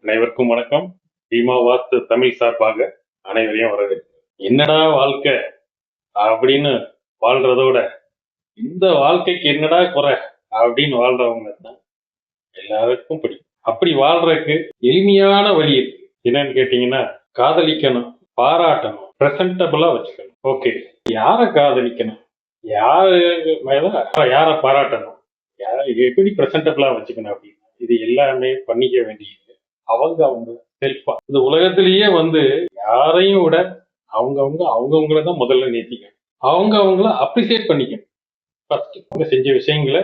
அனைவருக்கும் வணக்கம். பீமா வாஸ்து தமிழ் சார்பாக அனைவரையும் வரவேற்கிறேன். என்னடா வாழ்க்கை அப்படின்னு வாழ்றதோட இந்த வாழ்க்கைக்கு என்னடா குறை அப்படின்னு வாழ்றவங்க தான் எல்லாருக்கும் பிடிக்கும். அப்படி வாழ்றதுக்கு எளிமையான வழி இருக்கு. என்னன்னு கேட்டீங்கன்னா, காதலிக்கணும், பாராட்டணும், பிரசன்டபிளா வச்சுக்கணும். ஓகே, யாரை காதலிக்கணும், யாரு மேல யாரை பாராட்டணும், எப்படி பிரசன்டபிளா வச்சுக்கணும் அப்படின்னு இது எல்லாமே பண்ணிக்க வேண்டியது அவங்க செல்ஃபா. இந்த உலகத்திலேயே யாரையும் விட அவங்கவுங்கள தான் முதல்ல நேசிக்கணும். அவங்கள அப்ரிசியேட் பண்ணிக்கணும். ஃபர்ஸ்ட் அவங்க செஞ்ச விஷயங்களை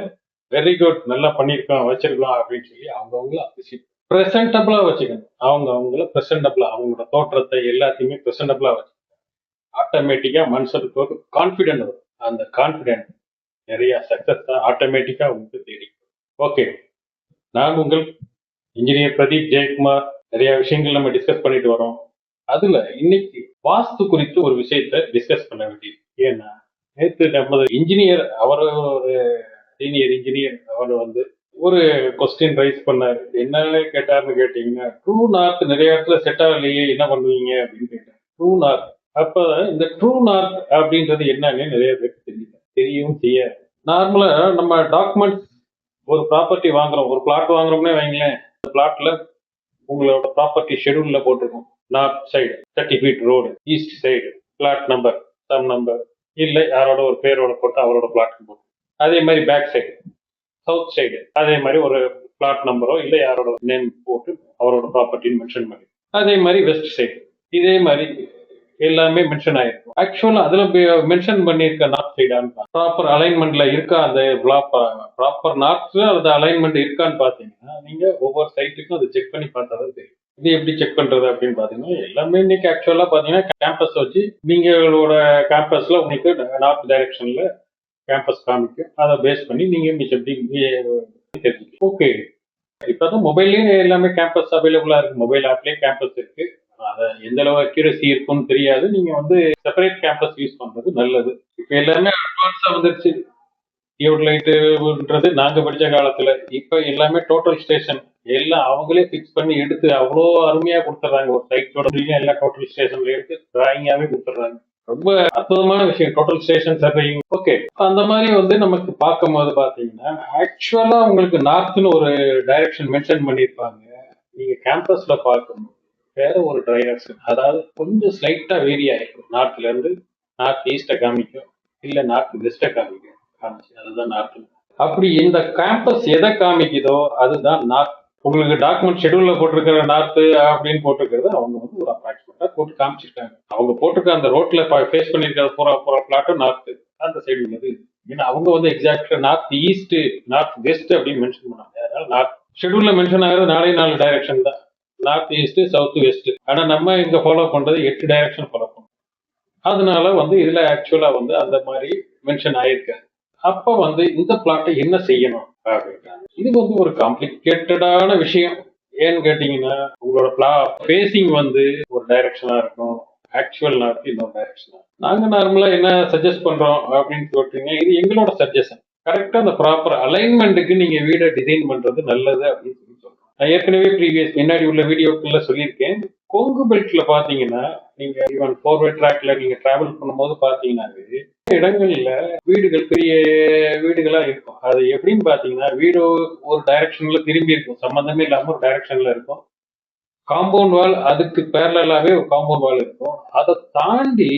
வெரி குட், நல்லா பண்ணியிருக்கோம், வச்சிருக்கோம் அப்படின்னு சொல்லி அவங்கவுங்கள அப்ரிசியேட் பிரசன்டபிளா வச்சுக்கணும். அவங்கள பிரசன்டபிளா, அவங்களோட தோற்றத்தை எல்லாத்தையுமே பிரசன்டபிளா வச்சுக்கணும். ஆட்டோமேட்டிக்கா மனுஷனுக்கு ஒரு கான்பிடென்ட் வரும். அந்த கான்பிடென்ட் நிறைய சக்சஸ் ஆட்டோமேட்டிக்கா உங்களுக்கு தேடி. ஓகே, நான் உங்கள் இன்ஜினியர் பிரதீப் ஜெயக்குமார். நிறைய விஷயங்கள் நம்ம டிஸ்கஸ் பண்ணிட்டு வரோம். அதுல இன்னைக்கு வாஸ்து குறித்து ஒரு விஷயத்த டிஸ்கஸ் பண்ண வேண்டியது. ஏன்னா நேற்று நமது இன்ஜினியர், அவர் ஒரு சீனியர் இன்ஜினியர், அவர் ஒரு கொஸ்டின் ரைஸ் பண்ணாரு. என்ன கேட்டாருன்னு கேட்டீங்கன்னா, ட்ரூ நார்த் நிறைய இடத்துல செட் ஆகலையே, என்ன பண்ணுவீங்க அப்படின்னு கேட்டார். True north. அப்ப இந்த ட்ரூ நார்த் அப்படின்றது என்னன்னு நிறைய பேருக்கு தெரியல, தெரியவும் செய்யாது. நார்மலா நம்ம டாக்குமெண்ட்ஸ், ஒரு ப்ராப்பர்ட்டி வாங்குறோம், ஒரு பிளாட் வாங்குறோம்னே வைங்களேன். பிளாட்ல உங்களோட ப்ராப்பர்ட்டி ஷெடியூல்ல போட்டிருக்கும். North side 30 feet road, east side plot number, some number, இல்லை யாரோட ஒரு பேரோட போட்டு அவரோட பிளாட் போட்டு, அதே மாதிரி பேக் சைடு சவுத் சைடு அதே மாதிரி ஒரு பிளாட் நம்பரோ இல்லை யாரோட நேம் போட்டு அவரோட ப்ராப்பர்ட்டின்னு மென்ஷன் பண்ணி, அதே மாதிரி வெஸ்ட் சைடு இதே மாதிரி எல்லாமே மென்ஷன் ஆயிருக்கும். ஆக்சுவலா அதுல மென்ஷன் பண்ணியிருக்க நார்த் சைடான்னு ப்ராப்பர் அலைன்மெண்ட்ல இருக்கா, அந்த ப்ராப்பர் நார்த்ல அந்த அலைன்மெண்ட் இருக்கான்னு பாத்தீங்கன்னா நீங்க ஒவ்வொரு சைட்டுக்கும் அதை செக் பண்ணி பார்த்தாதான் தெரியும். இது எப்படி செக் பண்றது அப்படின்னு பாத்தீங்கன்னா, எல்லாமே இன்னைக்கு ஆக்சுவலா பாத்தீங்கன்னா கேம்பஸ் வச்சு நீங்களோட கேம்பஸ்ல உங்களுக்கு நார்த் டைரக்ஷன்ல கேம்பஸ் காமிக்கும். அதை பேஸ் பண்ணி நீங்க தெரிஞ்சுக்கலாம். ஓகே, இப்பதான் மொபைல்லயே எல்லாமே கேம்பஸ் அவைலபிளா இருக்கு. மொபைல் ஆப்லயே கேம்பஸ் இருக்கு. அதை எந்த அளவு அக்யூரசி இருக்கும்னு தெரியாது. நீங்க செப்பரேட் கேம்பஸ் யூஸ் பண்றது நல்லது. இப்ப எல்லாமே அட்வான்ஸா வந்துருச்சு. டியூப்லைட்ன்றது நாங்க படிச்ச காலத்துல, இப்ப எல்லாமே டோட்டல் ஸ்டேஷன் எல்லாம் அவங்களே பிக்ஸ் பண்ணி எடுத்து அவ்வளோ அருமையா கொடுத்துட்றாங்க. ஒரு சைட்டோட எல்லா டோட்டல் ஸ்டேஷன்ல எடுத்து டிராயிங்காவே கொடுத்துட்றாங்க. ரொம்ப அற்புதமான விஷயம் டோட்டல் ஸ்டேஷன் சர்வேயிங். ஓகே, அந்த மாதிரி நமக்கு பார்க்கும் போது பாத்தீங்கன்னா, ஆக்சுவலா உங்களுக்கு நார்த்னு ஒரு டைரக்ஷன் மென்ஷன் பண்ணியிருப்பாங்க. நீங்க கேம்பஸ்ல பார்க்கணும் வேற ஒரு டைரக்ஷன், அதாவது கொஞ்சம் ஸ்லைட்டா வேரி ஆயிருக்கும். நார்த்ல இருந்து நார்த் ஈஸ்ட காமிக்கும், இல்ல நார்த் வெஸ்ட காமிக்கும். அதுதான் நார்த். அப்படி இந்த கேம்பஸ் எதை காமிக்குதோ அதுதான் நார்த். உங்களுக்கு டாக்குமெண்ட் ஷெடியூல்ல போட்டிருக்கிற நார்த் அப்படின்னு போட்டிருக்கிறது அவங்க ஒரு அப்ராக்சிமேட்டா போட்டு காமிச்சிருக்காங்க. அவங்க போட்டிருக்க அந்த ரோட்ல ஃபேஸ் பண்ணிருக்கிற பூரா பிளாட்டும் நார்த் அந்த சைடு உள்ளது. ஏன்னா அவங்க எக்ஸாக்டா நார்த் ஈஸ்ட் நார்த் வெஸ்ட் அப்படின்னு மென்ஷன் பண்ணாங்க. அதனால நார்த் ஷெடியூல்ல மென்ஷன் ஆகிறது 4 டைரக்ஷன் தான், நார்த் ஈஸ்ட் சவுத் வெஸ்ட். ஆனா நம்ம இங்க ஃபாலோ பண்றது 8 டைரக்ஷன் ஃபாலோ பண்றோம். அதனால இதுல ஆக்சுவலா அந்த மாதிரி மென்ஷன் ஆயிருக்காரு. அப்ப இந்த பிளாட்டை என்ன செய்யணும் அப்படின்னா, இது ஒரு காம்ப்ளிகேட்டடான விஷயம். ஏன்னு கேட்டீங்கன்னா, உங்களோட ஃபேசிங் ஒரு டைரக்ஷனா இருக்கும், ஆக்சுவல் நார்த் இன்னொரு டைரக்ஷனா. நாங்க நார்மலா என்ன சஜஸ்ட் பண்றோம் அப்படின்னு சொல்றீங்க, இது எங்களோட சஜஷன். கரெக்டா அந்த ப்ராப்பர் அலைன்மெண்ட்டுக்கு நீங்க வீடை டிசைன் பண்றது நல்லது அப்படின்னு சொல்லி சொல்றோம். நான் ஏற்கனவே முன்னாடி உள்ள வீடியோக்குள்ள சொல்லியிருக்கேன். கொங்கு பெல்ட்ல பாத்தீங்கன்னா, நீங்க ஈவன் 4-way ட்ராக்ல நீங்க டிராவல் பண்ணும்போது பாத்தீங்கன்னாவே இடங்கள்ல வீடுகள் பெரிய வீடுகளா இருக்கும். அது எப்படின்னு பாத்தீங்கன்னா, வீடு ஒரு டைரக்ஷன்ல திரும்பி இருக்கும், சம்பந்தமே இல்லாம ஒரு டைரக்ஷன்ல இருக்கும். காம்பவுண்ட் வால் அதுக்கு பேரலாவே ஒரு காம்பவுண்ட் வால் இருக்கும். அதை தாண்டி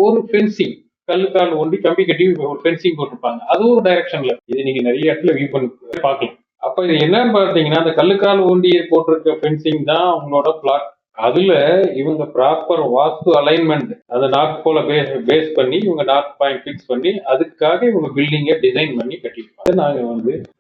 ஒரு ஃபென்சிங், கல்லுக்கால் ஒண்டி கம்பி கட்டி ஒரு ஃபென்சிங் போட்டிருப்பாங்க, அது ஒரு டைரக்ஷன்ல. இது நீங்க நிறைய இடத்துல வியூ பண்ணி பார்க்கலாம். அப்ப இது என்னன்னு பாத்தீங்கன்னா, அந்த கல்லுக்கால் ஊண்டியை போட்டிருக்க ஃபென்சிங் தான் உங்களோட பிளாட். அதுல இவங்க ப்ராப்பர் வாஸ்து அலைன்மெண்ட், அதை நார்த் போல பேஸ் பண்ணி இவங்க நார்த் பாயிண்ட் பிக்ஸ் பண்ணி அதுக்காக இவங்க பில்டிங்கை டிசைன் பண்ணி கட்டிருப்பாங்க. நாங்க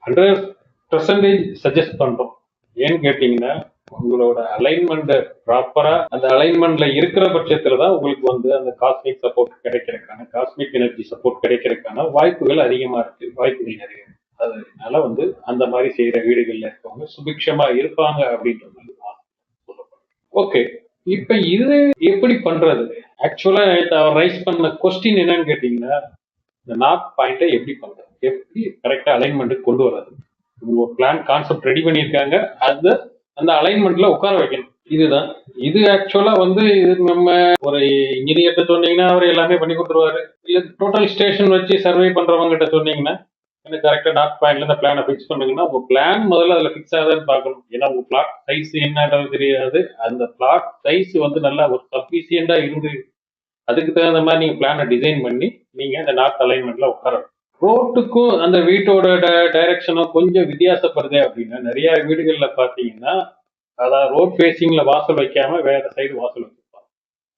100% சஜஸ்ட் பண்றோம். ஏன்னு கேட்டீங்கன்னா, உங்களோட அலைன்மெண்ட் ப்ராப்பரா அந்த அலைன்மெண்ட்ல இருக்கிற பட்சத்துல தான் உங்களுக்கு அந்த காஸ்மிக் சப்போர்ட் கிடைக்கிறதுக்கான, காஸ்மிக் எனர்ஜி சப்போர்ட் கிடைக்கிறதுக்கான வாய்ப்புகள் அதிகமா இருக்கு, வாய்ப்புகள் நிறைய. அதனால அந்த மாதிரி செய்யற வீடுகள்ல இருக்கவங்க சுபிக்ஷமா இருப்பாங்க அப்படின்றது. ஓகே, இப்ப இது எப்படி பண்றது? ஆக்சுவலா அவர் ரைஸ் பண்ண கொஸ்டின் என்னன்னு கேட்டீங்கன்னா, இந்த நார்த் பாயிண்ட எப்படி பண்றது, எப்படி கரெக்டா அலைன்மெண்ட் கொண்டு வர்றது. ஒரு பிளான் கான்செப்ட் ரெடி பண்ணியிருக்காங்க, அதை அந்த அலைன்மெண்ட்ல உட்கார வைக்கணும். இதுதான். இது ஆக்சுவலா வந்து இது நம்ம ஒரு இன்ஜினியர்கிட்ட சொன்னீங்கன்னா அவர் எல்லாமே பண்ணி கொடுத்துருவாரு. இல்ல டோட்டல் ஸ்டேஷன் வச்சு சர்வே பண்றவங்க கிட்ட சொன்னீங்கன்னா எனக்கு கரெக்டா டாட் பாயிண்ட்ல இந்த பிளானை ஃபிக்ஸ் பண்ணுங்கன்னா உங்க பிளான் முதல்ல அதுல ஃபிக்ஸ் ஆகுதுன்னு பார்க்கணும். ஏன்னா உங்க பிளாட் சைஸ் என்னன்றது தெரியாது. அந்த பிளாட் சைஸ் வந்து நல்லா ஒரு சஃபிசியண்டா இருந்து அதுக்கு தகுந்த மாதிரி நீங்க பிளானை டிசைன் பண்ணி நீங்க அந்த நார்த் அலைன்மெண்ட்ல உட்காரணும். ரோட்டுக்கும் அந்த வீட்டோட டைரக்ஷனும் கொஞ்சம் வித்தியாசப்படுது அப்படின்னா நிறைய வீடுகள்ல பாத்தீங்கன்னா அதாவது ரோட் ஃபேசிங்ல வாசல் வைக்காம வேற சைடு வாசல் வச்சிருப்பாங்க.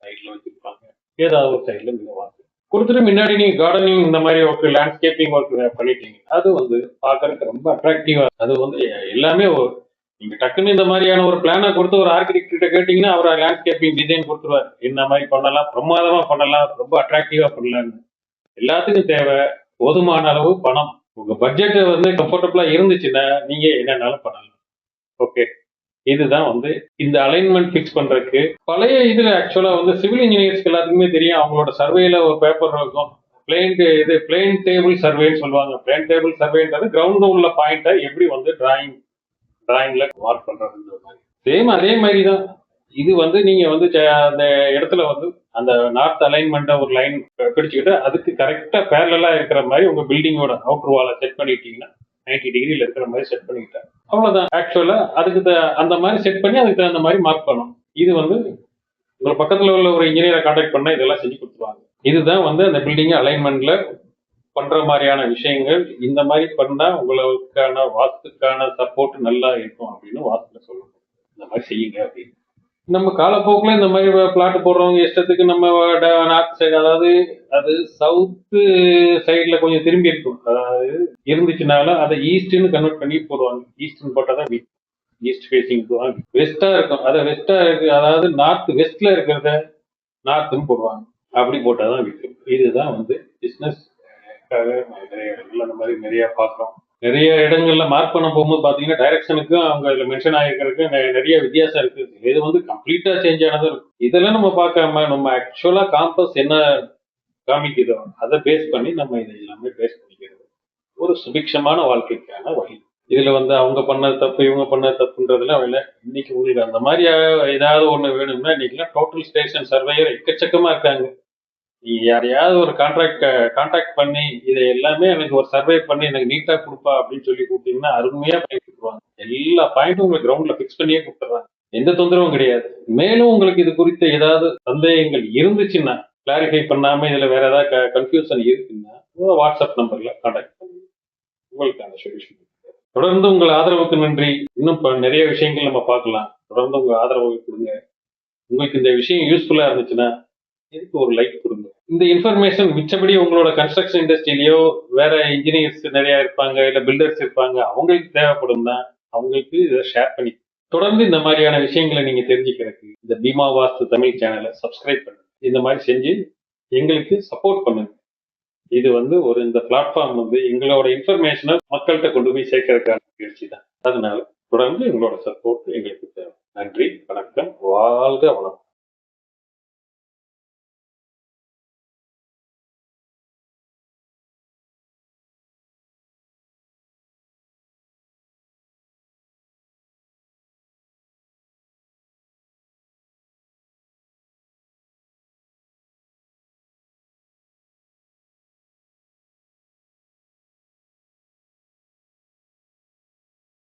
சைட்ல வச்சிருப்பாங்க. ஏதாவது ஒரு சைட்ல நீங்க வாசல் கொடுத்துட்டு முன்னாடி நீங்க கார்டனிங் இந்த மாதிரி ஒர்க் லேண்ட்ஸ்கேப்பிங் ஒர்க் பண்ணிட்டீங்க. அது வந்து பாக்குறதுக்கு ரொம்ப அட்ராக்டிவா. அது வந்து எல்லாமே நீங்க டக்குன்னு இந்த மாதிரியான ஒரு பிளானை கொடுத்து ஒரு ஆர்கிடெக்ட் கிட்ட கேட்டீங்கன்னா அவர் லேண்ட்ஸ்கேப்பிங் டிசைன் கொடுத்துருவார். என்ன மாதிரி பண்ணலாம், பிரமாதமா பண்ணலாம், ரொம்ப அட்ராக்டிவா பண்ணலாம்னு. எல்லாத்துக்கும் தேவை போதுமான அளவு பணம். உங்க பட்ஜெட் வந்து கம்ஃபர்டபுளா இருந்துச்சுன்னா நீங்க என்னன்னாலும் பண்ணலாம். ஓகே, இதுதான் வந்து இந்த அலைன்மெண்ட் ஃபிக்ஸ் பண்றதுக்கு. பழைய இதுல ஆக்சுவலா வந்து சிவில் இன்ஜினியர்ஸ்க்கு எல்லாத்துக்குமே தெரியும். அவங்களோட சர்வேல ஒரு பேப்பர் இருக்கும். பிளேன் டேபிள் சர்வேன்னு சொல்லுவாங்க. பிளேன் டேபிள் சர்வேன்றது கிரவுண்ட் உள்ள பாயிண்ட்டை எப்படி வந்து டிராயிங்ல மார்க் பண்றது மாதிரி. சேம் அதே மாதிரி தான் இது வந்து நீங்க வந்து அந்த இடத்துல வந்து அந்த நார்த் அலைன்மெண்ட்டை ஒரு லைன் பிடிச்சுக்கிட்டு அதுக்கு கரெக்டா பேரலா இருக்கிற மாதிரி உங்க பில்டிங்கோட அவுட்டர் வாலை செட் பண்ணிட்டீங்கன்னா 90 டிகிரில இருக்கிற மாதிரி செட் பண்ணிக்கிட்டேன். அவ்வளவுதான். ஆக்சுவலா அதுக்கு அந்த மாதிரி செட் பண்ணி அதுக்கு தகுந்த மாதிரி மார்க் பண்ணணும். இது வந்து உங்க பக்கத்துல உள்ள ஒரு இன்ஜினியரை கான்டாக்ட் பண்ணா இதெல்லாம் செஞ்சு கொடுத்துருவாங்க. இதுதான் வந்து அந்த பில்டிங் அலைன்மெண்ட்ல பண்ற மாதிரியான விஷயங்கள். இந்த மாதிரி பண்ணா உங்களுக்கான வாஸ்துக்கான சப்போர்ட் நல்லா இருக்கும் அப்படின்னு வாஸ்துல சொல்லணும். இந்த மாதிரி செய்யுங்க அப்படின்னு. நம்ம காலப்போக்குல இந்த மாதிரி பிளாட் போடுறவங்க இஷ்டத்துக்கு நம்ம நார்த் சைடு, அதாவது அது சவுத்து சைட்ல கொஞ்சம் திரும்பி இருக்கும். அதாவது இருந்துச்சுனாலும் அதை ஈஸ்ட்னு கன்வெர்ட் பண்ணி போடுவாங்க. ஈஸ்ட்னு போட்டாதான் ஈஸ்ட் ஃபேசிங் போடுவாங்க. வெஸ்டா இருக்கும், அதை வெஸ்டா இருக்கு, அதாவது நார்த் வெஸ்ட்ல இருக்கிறத நார்த்னு போடுவாங்க. அப்படி போட்டாதான் விற்கும். இதுதான் வந்து பிசினஸ் நிறைய இடங்கள்ல அந்த மாதிரி நிறைய பார்க்குறோம். நிறைய இடங்கள்ல மார்க் பண்ண போகும்போது பாத்தீங்கன்னா டைரக்ஷனுக்கும் அவங்க இதுல மென்ஷன் ஆகிருக்கிறதுக்கு நிறைய வித்தியாசம் இருக்கு. இது வந்து கம்ப்ளீட்டா சேஞ்ச் ஆனதும் இருக்கும். இதெல்லாம் நம்ம பார்க்காம நம்ம ஆக்சுவலா காம்பஸ் என்ன காமிக்குதோ அதை பேஸ் பண்ணி நம்ம இதை எல்லாமே பேஸ் பண்ணிக்கிறது ஒரு சுபிக்ஷமான வாழ்க்கைக்கான வழி. இதுல வந்து அவங்க பண்ணது தப்பு இவங்க பண்ணது தப்புன்றதுலாம் இல்லை. இன்னைக்கு உங்களுக்கு அந்த மாதிரி ஏதாவது ஒண்ணு வேணும்னா இன்னைக்கு டோட்டல் ஸ்டேஷன் சர்வேயர் எக்கச்சக்கமா இருக்காங்க. நீங்க யாரையாவது ஒரு கான்டாக்ட் பண்ணி இதை எல்லாமே எனக்கு ஒரு சர்வே பண்ணி எனக்கு நீட்டா கொடுப்பா அப்படின்னு சொல்லி கொடுத்தீங்கன்னா அருமையா பண்ணி கொடுத்துருவாங்க. எல்லா பாயிண்ட்டும் உங்களுக்கு கிரவுண்ட்ல பிக்ஸ் பண்ணியே கொடுத்துறாங்க. எந்த தொந்தரவும் கிடையாது. மேலும் உங்களுக்கு இது குறித்த ஏதாவது சந்தேகங்கள் இருந்துச்சுன்னா கிளாரிஃபை பண்ணாம இதுல வேற ஏதாவது கன்ஃபியூஷன் இருக்குன்னா வாட்ஸ்அப் நம்பர்ல கான்டாக்ட் பண்ணுங்க. உங்களுக்கான சொல்யூஷன். தொடர்ந்து உங்கள் ஆதரவுக்கு நன்றி. இன்னும் நிறைய விஷயங்கள் நம்ம பார்க்கலாம். தொடர்ந்து உங்க ஆதரவு கொடுங்க. உங்களுக்கு இந்த விஷயம் யூஸ்ஃபுல்லா இருந்துச்சுன்னா இதுக்கு ஒரு லைக் கொடுங்க. இந்த இன்ஃபர்மேஷன் மிச்சபடி உங்களோட கன்ஸ்ட்ரக்ஷன் இண்டஸ்ட்ரியிலயோ வேற இன்ஜினியர்ஸ் நிறைய இருப்பாங்க, இல்ல பில்டர்ஸ் இருப்பாங்க, அவங்களுக்கு தேவைப்படும் தான் அவங்களுக்கு இதை ஷேர் பண்ணி தொடர்ந்து இந்த மாதிரியான விஷயங்களை நீங்க தெரிஞ்சுக்கிறதுக்கு இந்த பீமா வாஸ்து தமிழ் சேனலை சப்ஸ்கிரைப் பண்ணுங்க. இந்த மாதிரி செஞ்சு எங்களுக்கு சப்போர்ட் பண்ணுங்க. இது வந்து இந்த பிளாட்ஃபார்ம் வந்து எங்களோட இன்ஃபர்மேஷனை மக்கள்கிட்ட கொண்டு போய் சேர்க்கறதுக்கான முயற்சி தான். அதனால தொடர்ந்து எங்களோட சப்போர்ட் எங்களுக்கு தேவை. நன்றி, வணக்கம், வாழ்க வளம்.